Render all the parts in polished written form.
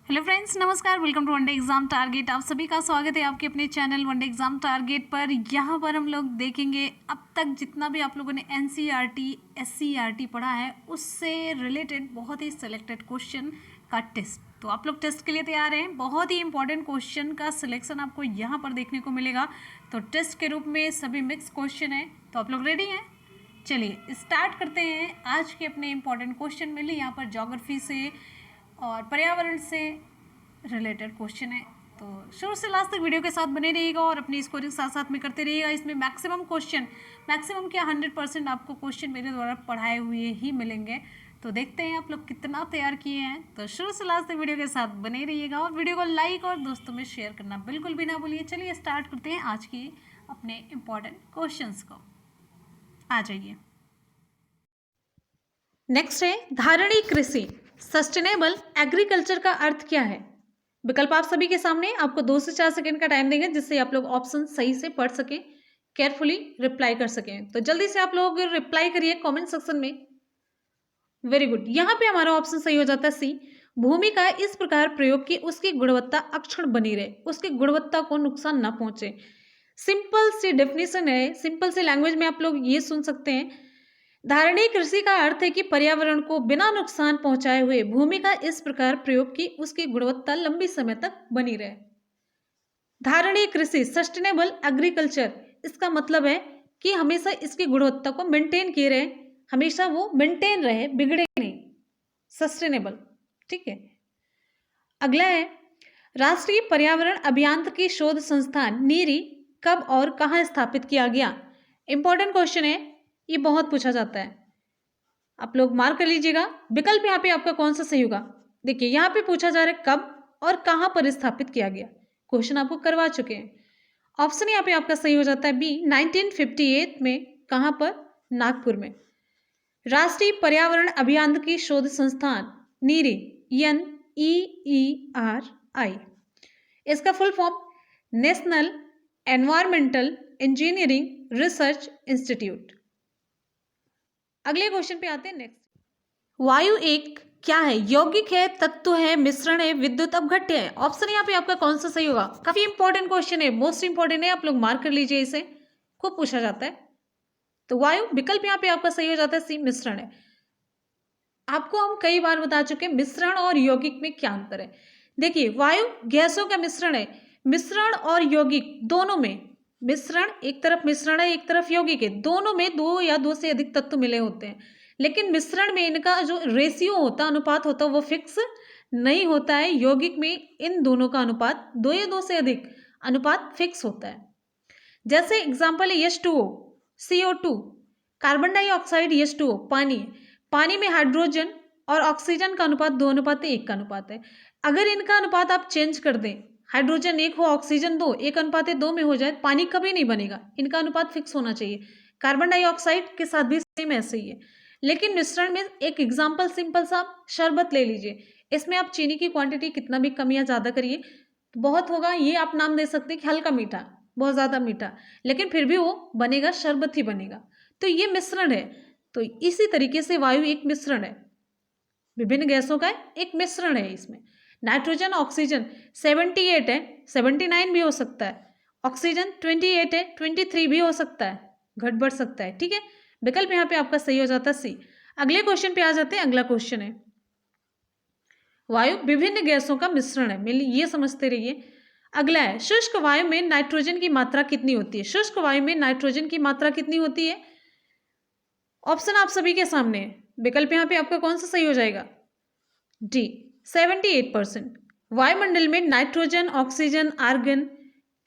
Hello friends, नमस्कार। Welcome to one day exam target. आप सभी का स्वागत है आपके अपने चैनल वनडे एग्जाम टारगेट पर। यहाँ पर हम लोग देखेंगे अब तक जितना भी आप लोगों ने एनसीईआरटी एससीईआरटी पढ़ा है उससे रिलेटेड बहुत ही सिलेक्टेड क्वेश्चन का टेस्ट। तो आप लोग टेस्ट के लिए तैयार हैं। बहुत ही इंपॉर्टेंट क्वेश्चन का सिलेक्शन आपको यहाँ पर देखने को मिलेगा। तो टेस्ट के रूप में सभी मिक्स क्वेश्चन है। तो आप लोग रेडी हैं? चलिए स्टार्ट करते हैं आज के अपने इंपॉर्टेंट क्वेश्चन में। यहाँ पर ज्योग्राफी से और पर्यावरण से रिलेटेड क्वेश्चन है। तो शुरू से लास्ट तक वीडियो के साथ बने रहिएगा और अपनी स्कोरिंग साथ साथ में करते रहिएगा। इसमें मैक्सिमम क्या 100% आपको क्वेश्चन मेरे द्वारा पढ़ाए हुए ही मिलेंगे। तो देखते हैं आप लोग कितना तैयार किए हैं। तो शुरू से लास्ट तक वीडियो के साथ बने रहिएगा और वीडियो को लाइक और दोस्तों में शेयर करना बिल्कुल भी ना भूलिए। चलिए स्टार्ट करते हैं आज की अपने इम्पॉर्टेंट क्वेश्चंस को। आ जाइए। नेक्स्ट है धारणी कृषि, सस्टेनेबल एग्रीकल्चर का अर्थ क्या है? विकल्प आप सभी के सामने। आपको 2 से 4 सेकंड का टाइम देंगे जिससे आप लोग ऑप्शन सही से पढ़ सकें, केयरफुली रिप्लाई कर सकें। तो जल्दी से आप लोग रिप्लाई करिए कमेंट सेक्शन में। Very good. यहाँ पे हमारा ऑप्शन सही हो जाता है सी, भूमि का इस प्रकार प्रयोग कि उसकी गुणवत्ता अक्षुण्ण बनी रहे, उसकी गुणवत्ता को नुकसान ना पहुंचे। सिंपल सी डेफिनेशन है, सिंपल सी लैंग्वेज में आप लोग ये सुन सकते हैं। धारणीय कृषि का अर्थ है कि पर्यावरण को बिना नुकसान पहुंचाए हुए भूमि का इस प्रकार प्रयोग की उसकी गुणवत्ता लंबी समय तक बनी रहे। धारणीय कृषि सस्टेनेबल एग्रीकल्चर, इसका मतलब है कि हमेशा इसकी गुणवत्ता को मेंटेन किए रहे, हमेशा वो मेंटेन रहे, बिगड़े नहीं, सस्टेनेबल। ठीक है। अगला है राष्ट्रीय पर्यावरण अभियांत्रिकी शोध संस्थान नीरी कब और कहाँ स्थापित किया गया? इंपॉर्टेंट क्वेश्चन है, ये बहुत पूछा जाता है। आप लोग मार्क कर लीजिएगा। विकल्प यहाँ पे आपका कौन सा सही होगा? देखिए यहाँ पे पूछा जा रहा है कब और कहाँ पर स्थापित किया गया। क्वेश्चन आपको करवा चुके हैं। ऑप्शन यहाँ पे आपका सही हो जाता है बी, 1958 में। कहाँ पर? नागपुर में। राष्ट्रीय पर्यावरण अभियांत्रिकी शोध संस्थान नीरी, NEERI, इसका full form national environmental engineering research institute. अगले क्वेश्चन पे आते हैं। नेक्स्ट, वायु एक क्या है? यौगिक है, तत्व है, मिश्रण है, विद्युत अपघट्य है। ऑप्शन यहाँ पे आपका कौन सा सही होगा? काफी इंपॉर्टेंट क्वेश्चन है, मोस्ट इंपॉर्टेंट है, आप लोग मार्क कर लीजिए, इसे खूब पूछा जाता है। तो वायु विकल्प यहाँ पे आपका सही हो जाता है सी, मिश्रण है। आपको हम कई बार बता चुके हैं मिश्रण और यौगिक में क्या अंतर है। देखिए वायु गैसों का मिश्रण है, मिश्रण और यौगिक दोनों में, मिश्रण एक तरफ मिश्रण है, एक तरफ यौगिक है, दोनों में 2 या 2 से अधिक तत्व मिले होते हैं। लेकिन मिश्रण में इनका जो रेशियो होता है, अनुपात होता है, वो फिक्स नहीं होता है। यौगिक में इन दोनों का अनुपात 2 या 2 से अधिक अनुपात फिक्स होता है। जैसे एग्जाम्पल है H2O, CO2, carbon dioxide, H2O पानी, पानी में हाइड्रोजन और ऑक्सीजन का अनुपात 2:1 का अनुपात है। अगर इनका अनुपात आप चेंज कर दें, हाइड्रोजन 1 हो, ऑक्सीजन 2, 1:2 में हो जाए, पानी कभी नहीं बनेगा। इनका अनुपात फिक्स होना चाहिए। कार्बन डाइऑक्साइड के साथ भी सेम ऐसे ही है। लेकिन मिश्रण में एक एग्जाम्पल सिंपल सा शरबत ले लीजिए, इसमें आप चीनी की क्वांटिटी कितना भी कम या ज़्यादा करिए तो बहुत होगा। ये आप नाम दे सकते हैं कि हल्का मीठा, बहुत ज़्यादा मीठा, लेकिन फिर भी वो बनेगा, शरबत ही बनेगा। तो ये मिश्रण है। तो इसी तरीके से वायु एक मिश्रण है, विभिन्न गैसों का एक मिश्रण है। इसमें नाइट्रोजन ऑक्सीजन 78 है, 79 भी हो सकता है। ऑक्सीजन 28 है, 23 भी हो सकता है, घट बढ़ सकता है। ठीक है, विकल्प यहाँ पे आपका सही हो जाता है सी। अगले क्वेश्चन पे आ जाते हैं। अगला क्वेश्चन है वायु विभिन्न गैसों का मिश्रण है, ये समझते रहिए। अगला है शुष्क वायु में नाइट्रोजन की मात्रा कितनी होती है? शुष्क वायु में नाइट्रोजन की मात्रा कितनी होती है? ऑप्शन आप सभी के सामने है। विकल्प यहाँ पे आपका कौन सा सही हो जाएगा? डी, 78%। वायुमंडल में nitrogen, oxygen, argon,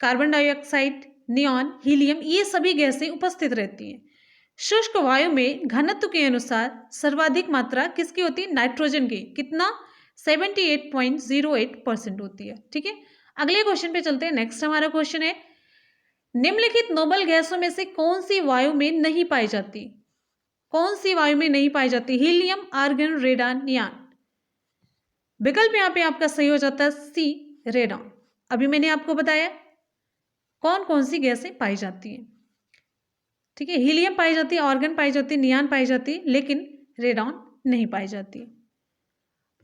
carbon dioxide, neon, helium, ये सभी गैसें उपस्थित रहती हैं। शुष्क वायु में घनत्व के अनुसार सर्वाधिक मात्रा किसकी होती है? नाइट्रोजन की। कितना? 78.08% होती है। ठीक है, अगले क्वेश्चन पे चलते हैं। नेक्स्ट हमारा क्वेश्चन है निम्नलिखित नोबल गैसों में से कौन सी वायु में नहीं पाई जाती? कौन सी वायु में नहीं पाई जाती? Helium, argon, radon, neon. विकल्प यहाँ पे आपका सही हो जाता है सी, रेडॉन। अभी मैंने आपको बताया कौन कौन सी गैसें पाई जाती हैं। ठीक है, हीलियम पाई जाती है, ऑर्गन पाई जाती है, नियॉन पाई जाती है, लेकिन रेडॉन नहीं पाई जाती।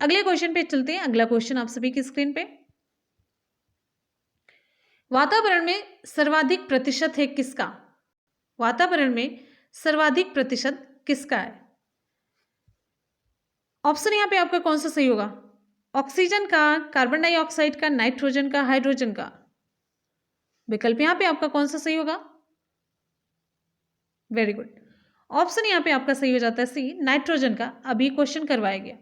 अगले क्वेश्चन पे चलते हैं। अगला क्वेश्चन आप सभी की स्क्रीन पे, वातावरण में सर्वाधिक प्रतिशत है किसका? वातावरण में सर्वाधिक प्रतिशत किसका है? ऑप्शन यहां पे आपका कौन सा सही होगा? ऑक्सीजन का, कार्बन डाइऑक्साइड का, नाइट्रोजन का, हाइड्रोजन का? विकल्प यहां पे आपका कौन सा सही होगा? वेरी गुड, ऑप्शन यहां पे आपका सही हो जाता है सी, नाइट्रोजन का। अभी क्वेश्चन करवाया गया,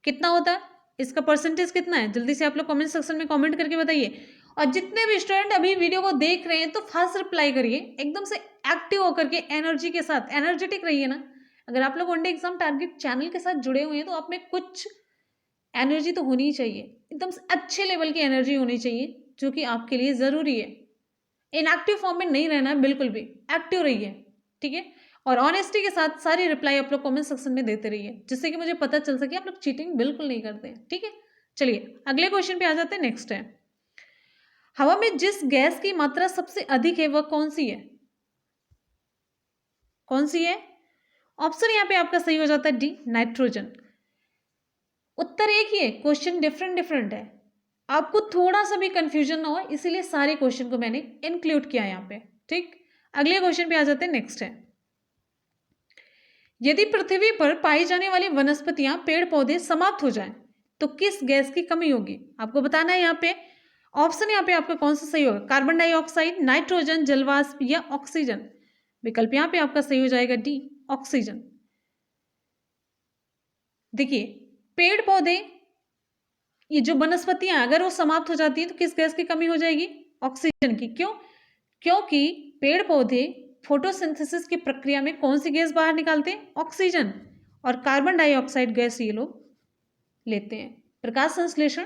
कितना होता है इसका परसेंटेज, कितना है? जल्दी से आप लोग कमेंट सेक्शन में कमेंट करके बताइए। और जितने भी स्टूडेंट अभी वीडियो को देख रहे हैं तो फास्ट रिप्लाई करिए, एकदम से एक्टिव होकर के, एनर्जी के साथ, एनर्जेटिक रहिए ना। अगर आप लोग वनडे एग्जाम टारगेट चैनल के साथ जुड़े हुए हैं तो आप में कुछ एनर्जी तो होनी ही चाहिए, एकदम से अच्छे लेवल की एनर्जी होनी चाहिए, जो कि आपके लिए ज़रूरी है। इनएक्टिव फॉर्म में नहीं रहना है, बिल्कुल भी एक्टिव रहिए, ठीक है। और ऑनेस्टी के साथ सारी रिप्लाई आप लोग कमेंट सेक्शन में देते रहिए, जिससे कि मुझे पता चल सके आप लोग चीटिंग बिल्कुल नहीं करते हैं, ठीक है। चलिए अगले क्वेश्चन पे आ जाते हैं। नेक्स्ट है, हवा में जिस गैस की मात्रा सबसे अधिक है वह कौन सी है? कौन सी है? ऑप्शन यहां पे आपका सही हो जाता है डी, नाइट्रोजन। उत्तर एक ही है, क्वेश्चन डिफरेंट डिफरेंट है, आपको थोड़ा सा भी कंफ्यूजन ना हो, इसीलिए सारे क्वेश्चन को मैंने इंक्लूड किया यहाँ पे, ठीक। अगले क्वेश्चन पे आ जाते हैं। नेक्स्ट है, यदि पृथ्वी पर पाई जाने वाली वनस्पतियां, पेड़ पौधे समाप्त हो जाएं तो किस गैस की कमी होगी? आपको बताना है यहाँ पे। ऑप्शन यहाँ पे आपका कौन सा सही होगा? कार्बन डाइऑक्साइड, नाइट्रोजन, जलवाष्प या ऑक्सीजन? विकल्प यहाँ पे आपका सही हो जाएगा डी, ऑक्सीजन। देखिए, पेड़ पौधे, ये जो वनस्पतियां अगर वो समाप्त हो जाती है तो किस गैस की कमी हो जाएगी? ऑक्सीजन की। क्यों? क्योंकि पेड़ पौधे फोटोसिंथेसिस की प्रक्रिया में कौन सी गैस बाहर निकालते हैं? ऑक्सीजन। और कार्बन डाइऑक्साइड गैस ये लोग लेते हैं। प्रकाश संश्लेषण,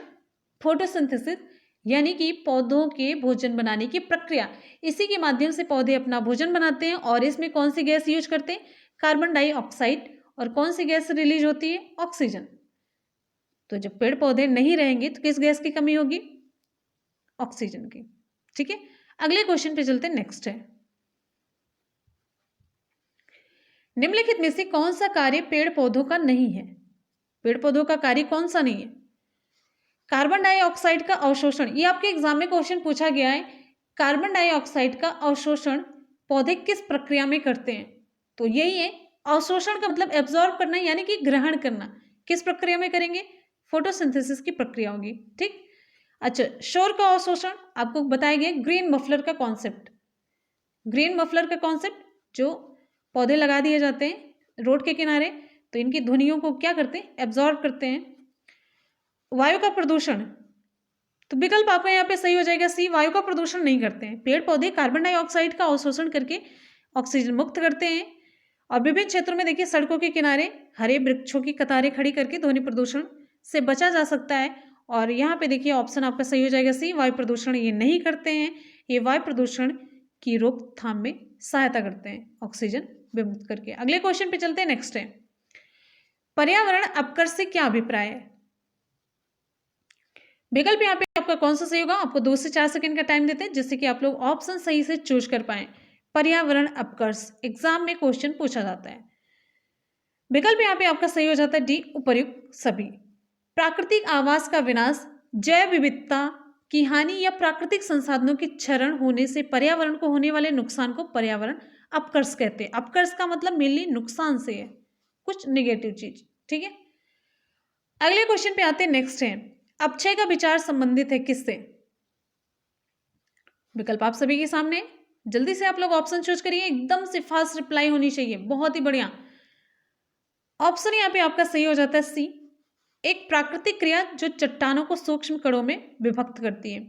फोटोसिंथेसिस, यानी कि पौधों के भोजन बनाने की प्रक्रिया, इसी के माध्यम से पौधे अपना भोजन बनाते हैं। और इसमें कौन सी गैस यूज करते हैं? Carbon dioxide. और कौन सी गैस रिलीज होती है? ऑक्सीजन। तो जब पेड़ पौधे नहीं रहेंगे तो किस गैस की कमी होगी? ऑक्सीजन की, ठीक है। अगले क्वेश्चन पे चलते हैं। नेक्स्ट है, निम्नलिखित में से कौन सा कार्य पेड़ पौधों का नहीं है? पेड़ पौधों का कार्य कौन सा नहीं है? कार्बन डाइऑक्साइड का अवशोषण, ये आपके एग्जाम में क्वेश्चन पूछा गया है। कार्बन डाइऑक्साइड का अवशोषण पौधे किस प्रक्रिया में करते हैं? तो यही है, अवशोषण का मतलब एब्जॉर्ब करना, यानी कि ग्रहण करना। किस प्रक्रिया में करेंगे? फोटोसिंथेसिस की प्रक्रिया होगी, ठीक। अच्छा, शोर का अवशोषण आपको बताया गया, ग्रीन मफलर का कॉन्सेप्ट। ग्रीन मफलर का कॉन्सेप्ट, जो पौधे लगा दिए जाते हैं रोड के किनारे, तो इनकी ध्वनियों को क्या करते हैं? एब्जॉर्ब करते हैं। वायु का प्रदूषण, तो विकल्प आपका यहाँ पे सही हो जाएगा सी, वायु का प्रदूषण नहीं करते हैं। पेड़ पौधे कार्बन डाइऑक्साइड का अवशोषण करके ऑक्सीजन मुक्त करते हैं। और विभिन्न क्षेत्रों में देखिए, सड़कों के किनारे हरे वृक्षों की कतारें खड़ी करके ध्वनि प्रदूषण से बचा जा सकता है। और यहाँ पे देखिए ऑप्शन आपका सही हो जाएगा सी, वायु प्रदूषण ये नहीं करते हैं। ये वायु प्रदूषण की रोकथाम में सहायता करते हैं, ऑक्सीजन विमुक्त करके। अगले क्वेश्चन पे चलते हैं। नेक्स्ट है, पर्यावरण अपकर्ष से क्या अभिप्राय है? विकल्प यहाँ पे आपका कौन सा सही होगा? आपको 2 से 4 सेकंड का टाइम देते हैं, जिससे कि आप लोग ऑप्शन सही से चूज कर पाए। पर्यावरण अपकर्ष एग्जाम में क्वेश्चन पूछा जाता है। विकल्प यहाँ पे आपका सही हो जाता है डी, उपर्युक्त सभी। प्राकृतिक आवास का विनाश, जैव विविधता की हानि या प्राकृतिक संसाधनों की क्षरण होने से पर्यावरण को होने वाले नुकसान को पर्यावरण अपकर्ष कहते हैं। अपकर्ष का मतलब मेनली नुकसान से है, कुछ निगेटिव चीज, ठीक है। अगले क्वेश्चन पे आते हैं। नेक्स्ट है, अपक्षय का विचार संबंधित है किससे? विकल्प आप सभी के सामने, जल्दी से आप लोग ऑप्शन चूज करिए, एकदम से फास्ट रिप्लाई होनी चाहिए, बहुत ही बढ़िया। ऑप्शन यहाँ पे आपका सही हो जाता है सी, एक प्राकृतिक क्रिया जो चट्टानों को सूक्ष्म कणों में विभक्त करती है।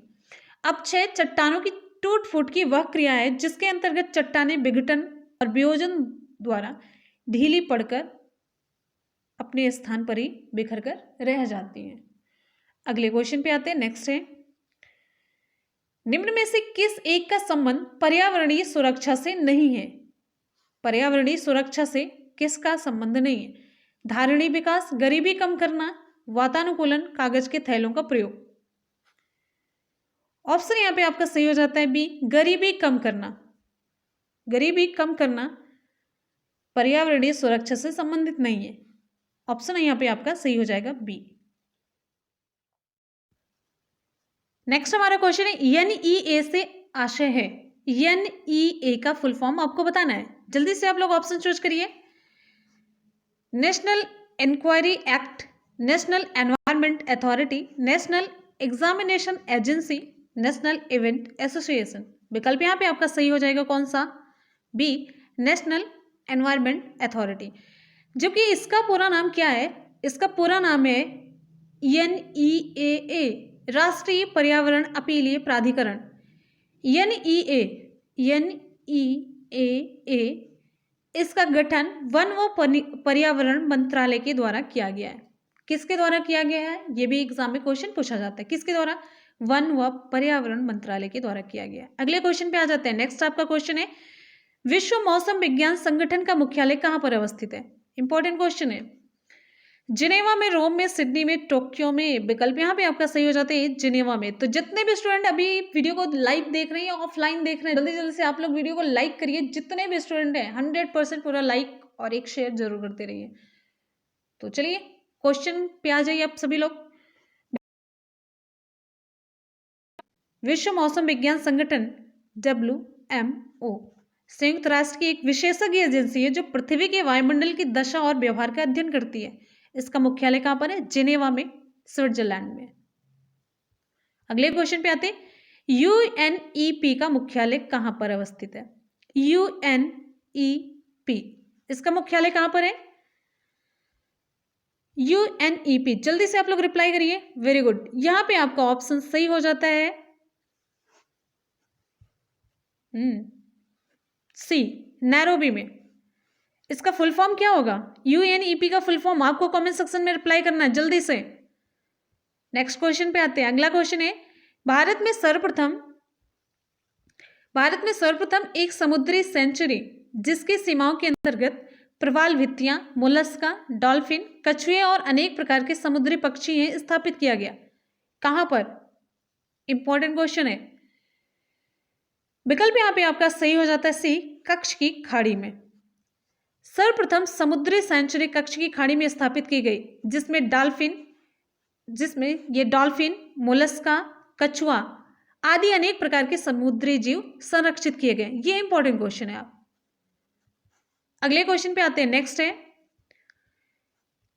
अपक्षय चट्टानों की टूट फूट की वह क्रिया है जिसके अंतर्गत चट्टानें विघटन और वियोजन द्वारा ढीली पड़कर अपने स्थान पर ही बिखर कर रह जाती हैं। अगले क्वेश्चन पे आते हैं। नेक्स्ट है, निम्न में से किस एक का संबंध पर्यावरणीय सुरक्षा से नहीं है? पर्यावरणीय सुरक्षा से किसका संबंध नहीं है? धारणीय विकास, गरीबी कम करना, वातानुकूलन, कागज के थैलों का प्रयोग। ऑप्शन यहाँ पे आपका सही हो जाता है बी, गरीबी कम करना। गरीबी कम करना पर्यावरणीय सुरक्षा से संबंधित नहीं है। ऑप्शन है यहाँ पे आपका सही हो जाएगा बी। नेक्स्ट हमारा क्वेश्चन है NEA से आशय है। NEA का फुल फॉर्म आपको बताना है। जल्दी से आप लोग ऑप्शन चूज करिए। National inquiry act, national environment authority, national examination agency, national event association. विकल्प यहाँ पे आपका सही हो जाएगा कौन सा? B, national environment authority. जबकि इसका पूरा नाम क्या है? इसका पूरा नाम है NEAA, राष्ट्रीय पर्यावरण अपीलीय प्राधिकरण। NEA इसका गठन वन व पर्यावरण मंत्रालय के द्वारा किया गया है। किसके द्वारा किया गया है? ये भी एग्जाम में क्वेश्चन पूछा जाता है। किसके द्वारा? वन व पर्यावरण मंत्रालय के द्वारा किया गया है। अगले क्वेश्चन पे आ जाते हैं। नेक्स्ट आपका क्वेश्चन है विश्व मौसम विज्ञान संगठन का मुख्यालय कहाँ पर अवस्थित है? इंपॉर्टेंट क्वेश्चन है। जिनेवा में, रोम में, सिडनी में, टोक्यो में। विकल्प यहाँ पे आपका सही हो जाते हैं जिनेवा में। तो जितने भी स्टूडेंट अभी वीडियो को लाइव देख रहे हैं या ऑफलाइन देख रहे हैं, जल्दी जल्दी से आप लोग वीडियो को लाइक करिए। जितने भी स्टूडेंट हैं 100% पूरा लाइक और एक शेयर जरूर करते रहिए। तो चलिए क्वेश्चन पे आ जाइए आप सभी लोग। विश्व मौसम विज्ञान संगठन WMO संयुक्त राष्ट्र की एक विशेषज्ञ एजेंसी है जो पृथ्वी के वायुमंडल की दशा और व्यवहार का अध्ययन करती है। इसका मुख्यालय कहां पर है? जिनेवा में, स्विट्जरलैंड में। अगले क्वेश्चन पे आते हैं UNEP का मुख्यालय कहां पर अवस्थित है? UNEP इसका मुख्यालय कहां पर है? UNEP जल्दी से आप लोग रिप्लाई करिए। वेरी गुड, यहां पे आपका ऑप्शन सही हो जाता है सी, नैरोबी में। इसका फुल फॉर्म क्या होगा? UNEP का फुल फॉर्म आपको कमेंट सेक्शन में रिप्लाई करना है जल्दी से। नेक्स्ट क्वेश्चन पे आते हैं। अगला क्वेश्चन है भारत में सर्वप्रथम एक समुद्री सेंचुरी जिसकी सीमाओं के अंतर्गत प्रवाल भित्तियां, मोलस्का, डॉल्फिन, कछुए और अनेक प्रकार के समुद्री पक्षी हैं स्थापित किया गया। कहां पर? इंपॉर्टेंट क्वेश्चन है। विकल्प यहां पे आपका सही हो जाता है सी, कच्छ की खाड़ी में। सर्वप्रथम समुद्री सेंचुरी कच्छ की खाड़ी में स्थापित की गई जिसमें ये डॉल्फिन, मोलस्का, कछुआ आदि अनेक प्रकार के समुद्री जीव संरक्षित किए गए। ये इंपॉर्टेंट क्वेश्चन है। आप अगले क्वेश्चन पे आते हैं। नेक्स्ट है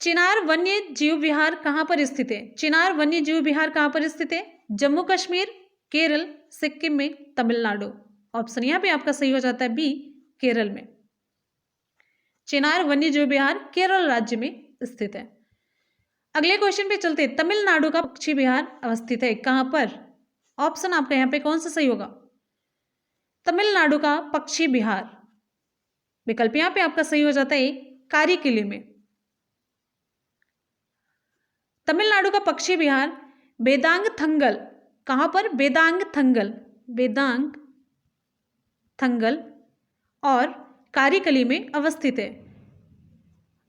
चिनार वन्य जीव विहार कहां पर स्थित है? चिनार वन्य जीव विहार कहां पर स्थित है? जम्मू कश्मीर, केरल, सिक्किम में, तमिलनाडु। ऑप्शन यहां पे आपका सही हो जाता है बी, केरल में। चिनार वन्य जीव विहार केरल राज्य में स्थित है। अगले क्वेश्चन पे चलते हैं। तमिलनाडु का पक्षी विहार अवस्थित है कहां पर? ऑप्शन आपका यहां पे कौन सा सही होगा? तमिलनाडु का पक्षी विहार। विकल्प यहां पे आपका सही हो जाता है कारीकिली में। तमिलनाडु का पक्षी विहार वेदांगथंगल कहां पर? वेदांगथंगल और कारीकली में अवस्थित है।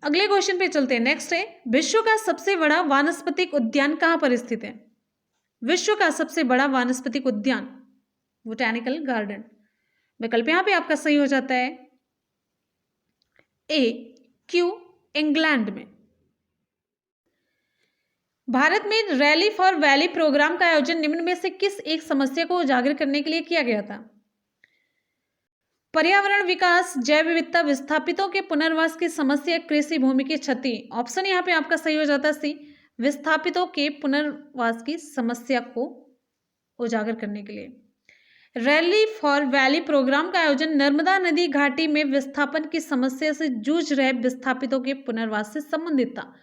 अगले क्वेश्चन पे चलते हैं। नेक्स्ट है विश्व का सबसे बड़ा वानस्पतिक उद्यान कहां पर स्थित है? विश्व का सबसे बड़ा वानस्पतिक उद्यान, बोटैनिकल गार्डन। विकल्प यहां पे आपका सही हो जाता है ए, क्यू, इंग्लैंड में। भारत में रैली फॉर वैली प्रोग्राम का आयोजन निम्न में से किस एक समस्या को उजागर करने के लिए किया गया था? पर्यावरण विकास, जैव विविधता, विस्थापितों के पुनर्वास की समस्या, कृषि भूमि की क्षति। ऑप्शन यहां पे आपका सही हो जाता है सी, विस्थापितों के पुनर्वास की समस्या को उजागर करने के लिए। रैली फॉर वैली प्रोग्राम का आयोजन नर्मदा नदी घाटी में विस्थापन की समस्या से जूझ रहे विस्थापितों के पुनर्वास से संबंधित था।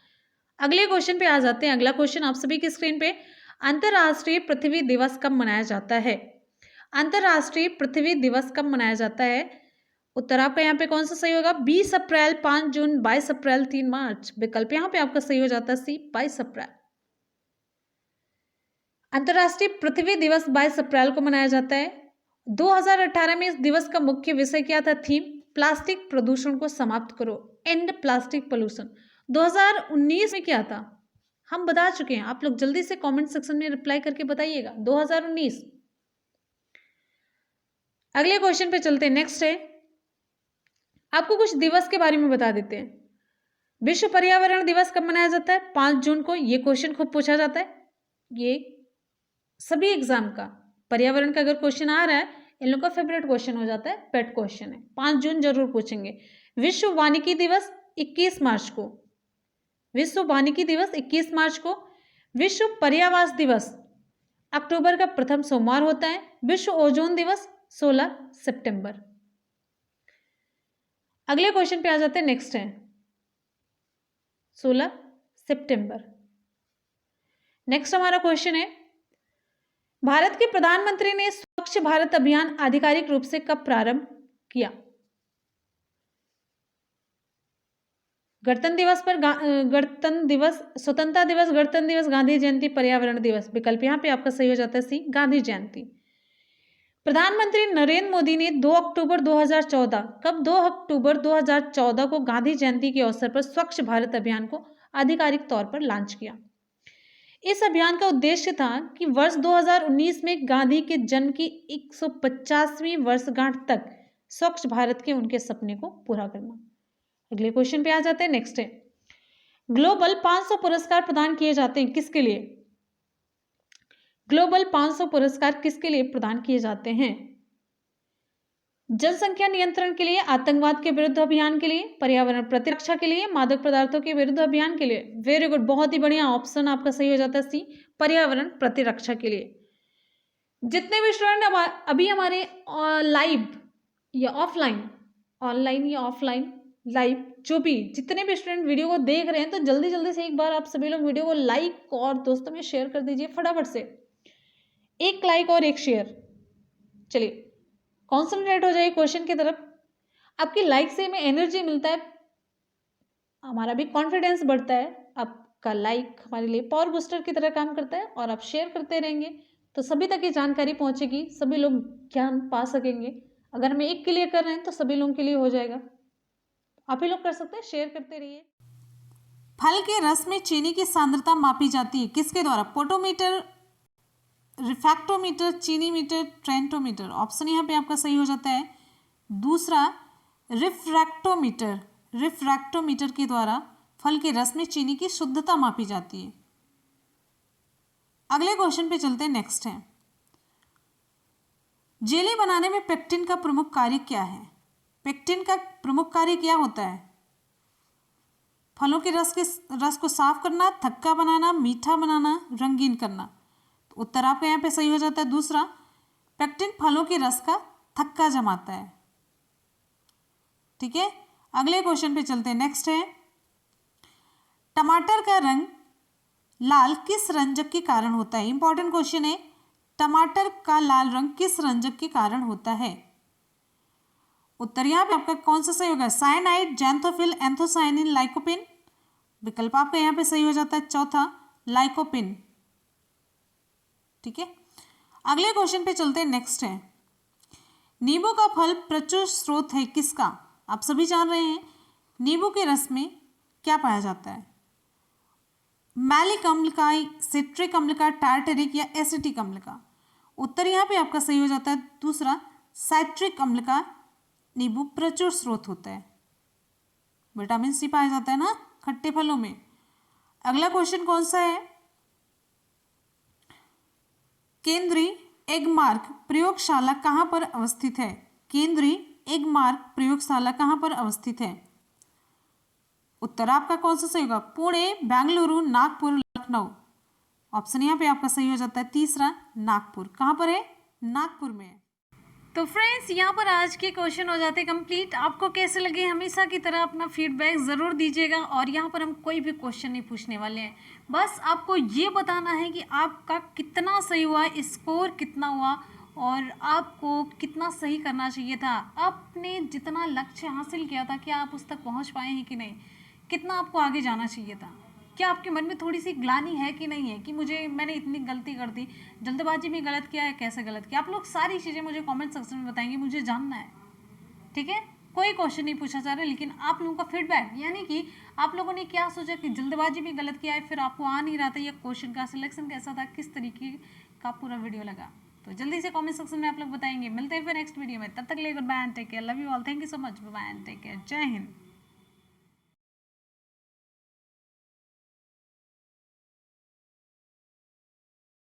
अगले क्वेश्चन पे आ जाते हैं। अगला क्वेश्चन आप सभी की स्क्रीन पे, अंतरराष्ट्रीय पृथ्वी दिवस कब मनाया जाता है? अंतरराष्ट्रीय पृथ्वी दिवस कब मनाया जाता है? उत्तर आपका यहाँ पे कौन सा सही होगा? 20 अप्रैल, 5 जून, 22 अप्रैल, 3 मार्च। विकल्प यहाँ पे आपका सही हो जाता है सी, 22 अप्रैल। अंतरराष्ट्रीय पृथ्वी दिवस 22 अप्रैल को मनाया जाता है। 2018 में इस दिवस का मुख्य विषय क्या था? थीम प्लास्टिक प्रदूषण को समाप्त करो, एंड प्लास्टिक पोल्यूशन। 2019 में क्या था? हम बता चुके हैं, आप लोग जल्दी से कमेंट सेक्शन में रिप्लाई करके बताइएगा। 2019। अगले क्वेश्चन पे चलते हैं। नेक्स्ट है, आपको कुछ दिवस के बारे में बता देते हैं। विश्व पर्यावरण दिवस कब मनाया जाता है? 5 जून को। ये क्वेश्चन खूब पूछा जाता है, ये सभी एग्जाम का पर्यावरण का अगर क्वेश्चन आ रहा है, इन लोग का फेवरेट क्वेश्चन हो जाता है, पेट क्वेश्चन है। 5 जून जरूर पूछेंगे। विश्व वानिकी दिवस 21 मार्च को। विश्व वानिकी दिवस 21 मार्च को। विश्व पर्यावास दिवस अक्टूबर का प्रथम सोमवार होता है। विश्व ओजोन दिवस 16 सितंबर। अगले क्वेश्चन पे आ जाते हैं, नेक्स्ट है 16 सितंबर। नेक्स्ट हमारा क्वेश्चन है, भारत के प्रधानमंत्री ने स्वच्छ भारत अभियान आधिकारिक रूप से कब प्रारंभ किया? गणतंत्र दिवस पर गणतंत्र दिवस, स्वतंत्रता दिवस, गणतंत्र दिवस, गांधी जयंती, पर्यावरण दिवस। विकल्प यहाँ पे आपका सही हो जाता है सी, गांधी जयंती। प्रधानमंत्री नरेंद्र मोदी ने 2 अक्टूबर 2014, कब 2 अक्टूबर 2014 को गांधी जयंती के अवसर पर स्वच्छ भारत अभियान को आधिकारिक तौर पर लॉन्च किया। इस अभियान का उद्देश्य था कि वर्ष 2019 में गांधी के जन्म की 150वीं वर्षगांठ तक स्वच्छ भारत के उनके सपने को पूरा करना। अगले क्वेश्चन पे आ जाते हैं, नेक्स्ट है, ग्लोबल 500 पुरस्कार प्रदान किए जाते हैं किसके लिए? ग्लोबल 500 पुरस्कार किसके लिए प्रदान किए जाते हैं? जनसंख्या नियंत्रण के लिए, आतंकवाद के विरुद्ध अभियान के लिए, पर्यावरण प्रतिरक्षा के लिए, मादक पदार्थों के विरुद्ध अभियान के लिए। वेरी गुड, बहुत ही बढ़िया, ऑप्शन आपका सही हो जाता है सी, पर्यावरण प्रतिरक्षा के लिए। जितने भी स्टूडेंट अभी हमारे लाइव या ऑफलाइन, ऑनलाइन या ऑफलाइन लाइव, जो भी जितने भी स्टूडेंट वीडियो को देख रहे हैं, तो जल्दी जल्दी से एक बार आप सभी लोग वीडियो को लाइक और दोस्तों में शेयर कर दीजिए फटाफट से। एक लाइक और एक शेयर। चलिए कॉन्सेंट्रेट हो जाइए क्वेश्चन की तरफ। आपकी लाइक से हमें एनर्जी मिलता है, हमारा भी कॉन्फिडेंस बढ़ता है। आपका लाइक हमारे लिए पावर बूस्टर की तरह काम करता है, और आप शेयर करते रहेंगे तो सभी तक ये जानकारी पहुंचेगी, सभी लोग ज्ञान पा सकेंगे। अगर हम एक के लिए कर रहे हैं तो सभी लोगों के लिए हो जाएगा। आप ही लोग कर सकते हैं, शेयर करते रहिए। फल के रस में चीनी की सांद्रता मापी जाती है किसके द्वारा? पोटोमीटर, रिफ्रैक्टोमीटर, चीनी मीटर, ट्रेंटोमीटर। ऑप्शन यहाँ पे आपका सही हो जाता है दूसरा, रिफ्रैक्टोमीटर। रिफ्रैक्टोमीटर के द्वारा फल के रस में चीनी की शुद्धता मापी जाती है। अगले क्वेश्चन पे चलते हैं, नेक्स्ट है, जेली बनाने में पेक्टिन का प्रमुख कार्य क्या है? पेक्टिन का प्रमुख कार्य क्या होता है? फलों के रस को साफ करना, थक्का बनाना, मीठा बनाना, रंगीन करना। तो उत्तर आपका यहाँ पे सही हो जाता है दूसरा, पेक्टिन फलों के रस का थक्का जमाता है। ठीक है, अगले क्वेश्चन पे चलते हैं, नेक्स्ट है, टमाटर का रंग लाल किस रंजक के कारण होता है? इंपॉर्टेंट क्वेश्चन है, टमाटर का लाल रंग किस रंजक के कारण होता है? उत्तर यहाँ पे आपका कौन सा सही होगा? Cyanide, xanthophyll, anthocyanin, lycopene. विकल्प आपका यहाँ पे सही हो जाता है चौथा, लाइकोपिन। ठीक है, अगले क्वेश्चन पे चलते हैं, नेक्स्ट है, नींबू का फल प्रचुर स्रोत है किसका? आप सभी जान रहे हैं नींबू के रस में क्या पाया जाता है? मैलिक अम्ल का, सिट्रिक अम्ल का, टार्टरिक या एसिटिक अम्ल का। उत्तर यहाँ पे आपका सही हो जाता है दूसरा, साइट्रिक अम्ल का नींबू प्रचुर स्रोत होता है। विटामिन सी पाया जाता है ना खट्टे फलों में। अगला क्वेश्चन कौन सा है? केंद्रीय एगमार्क प्रयोगशाला कहाँ पर अवस्थित है? केंद्रीय एगमार्क प्रयोगशाला कहाँ पर अवस्थित है? उत्तर आपका कौन सा सही होगा? पुणे, बेंगलुरु, नागपुर, लखनऊ। ऑप्शन यहाँ पे आपका सही हो जाता है तीसरा, नागपुर। कहाँ पर है? नागपुर में। तो फ्रेंड्स यहाँ पर आज के क्वेश्चन हो जाते हैं कंप्लीट। आपको कैसे लगे? हमेशा की तरह अपना फीडबैक ज़रूर दीजिएगा। और यहाँ पर हम कोई भी क्वेश्चन नहीं पूछने वाले हैं, बस आपको ये बताना है कि आपका कितना सही हुआ, स्कोर कितना हुआ और आपको कितना सही करना चाहिए था। आपने जितना लक्ष्य हासिल किया था, क्या आप उस तक पहुँच पाए हैं कि नहीं? कितना आपको आगे जाना चाहिए था? क्या आपके मन में थोड़ी सी ग्लानि है कि नहीं है कि मैंने इतनी गलती कर दी, जल्दबाजी में गलत किया है, कैसे गलत किया? आप लोग सारी चीज़ें मुझे कमेंट सेक्शन में बताएंगे, मुझे जानना है। ठीक है, कोई क्वेश्चन नहीं पूछा जा रहा है, लेकिन आप लोगों का फीडबैक, यानी कि आप लोगों ने क्या सोचा कि जल्दबाजी में गलत किया है, फिर आपको आ नहीं रहा था, या क्वेश्चन का सिलेक्शन कैसा था, किस तरीके का पूरा वीडियो लगा, तो जल्दी से कमेंट सेक्शन में आप लोग बताएंगे। मिलते हैं फिर नेक्स्ट वीडियो में, तब तक के लिए good bye and take care, love you all, thank you so much, bye and take care, जय हिंद।